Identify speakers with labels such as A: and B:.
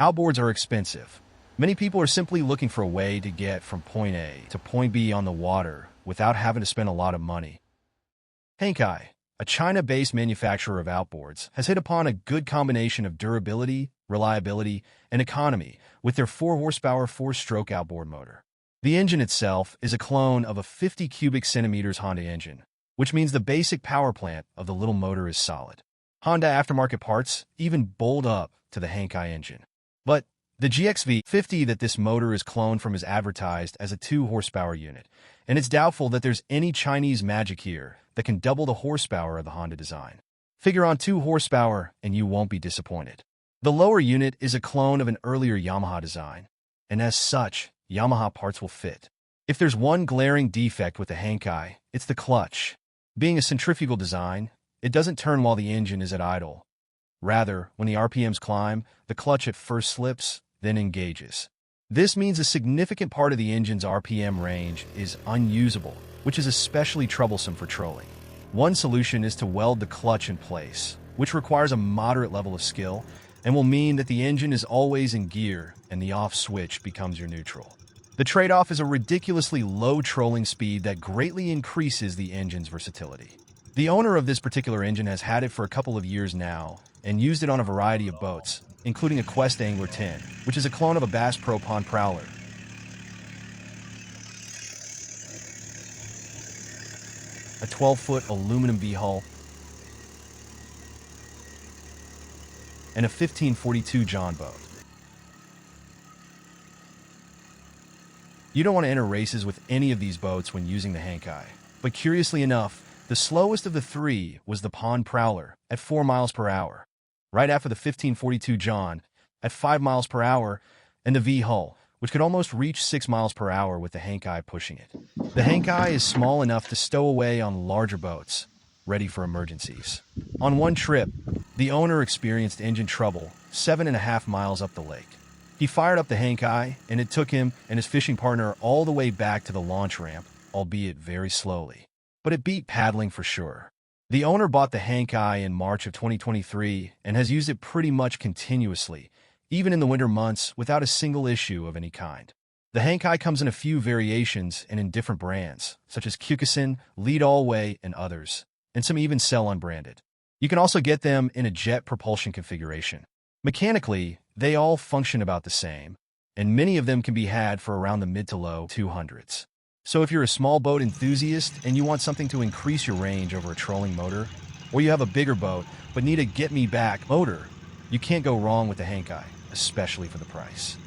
A: Outboards are expensive. Many people are simply looking for a way to get from point A to point B on the water without having to spend a lot of money. Hangkai, a China-based manufacturer of outboards, has hit upon a good combination of durability, reliability, and economy with their 4-horsepower 4-stroke outboard motor. The engine itself is a clone of a 50 cubic centimeters Honda engine, which means the basic power plant of the little motor is solid. Honda aftermarket parts even bolt up to the Hangkai engine. But the GXV50 that this motor is cloned from is advertised as a 2-horsepower unit, and it's doubtful that there's any Chinese magic here that can double the horsepower of the Honda design. Figure on 2 horsepower and you won't be disappointed. The lower unit is a clone of an earlier Yamaha design, and as such, Yamaha parts will fit. If there's one glaring defect with the Hangkai, it's the clutch. Being a centrifugal design, it doesn't turn while the engine is at idle. Rather, when the RPMs climb, the clutch at first slips, then engages. This means a significant part of the engine's RPM range is unusable, which is especially troublesome for trolling. One solution is to weld the clutch in place, which requires a moderate level of skill and will mean that the engine is always in gear and the off switch becomes your neutral. The trade-off is a ridiculously low trolling speed that greatly increases the engine's versatility. The owner of this particular engine has had it for a couple of years now and used it on a variety of boats, including a Quest Angler 10, which is a clone of a Bass Pro Pond Prowler. A 12-foot aluminum V-hull, and a 1542 John boat. You don't want to enter races with any of these boats when using the Hangkai, but curiously enough, the slowest of the three was the Pond Prowler at 4 miles per hour, right after the 1542 John at 5 miles per hour, and the V-hull, which could almost reach 6 miles per hour with the Hangkai pushing it. The Hangkai is small enough to stow away on larger boats, ready for emergencies. On one trip, the owner experienced engine trouble 7.5 miles up the lake. He fired up the Hangkai, and it took him and his fishing partner all the way back to the launch ramp, albeit very slowly. But it beat paddling for sure. The owner bought the Hangkai in March of 2023 and has used it pretty much continuously, even in the winter months, without a single issue of any kind. The Hangkai comes in a few variations and in different brands, such as Kyokusin, Lead All Way, and others, and some even sell unbranded. You can also get them in a jet propulsion configuration. Mechanically, they all function about the same, and many of them can be had for around the mid to low 200s. So if you're a small boat enthusiast and you want something to increase your range over a trolling motor, or you have a bigger boat but need a get-me-back motor, you can't go wrong with the Hangkai, especially for the price.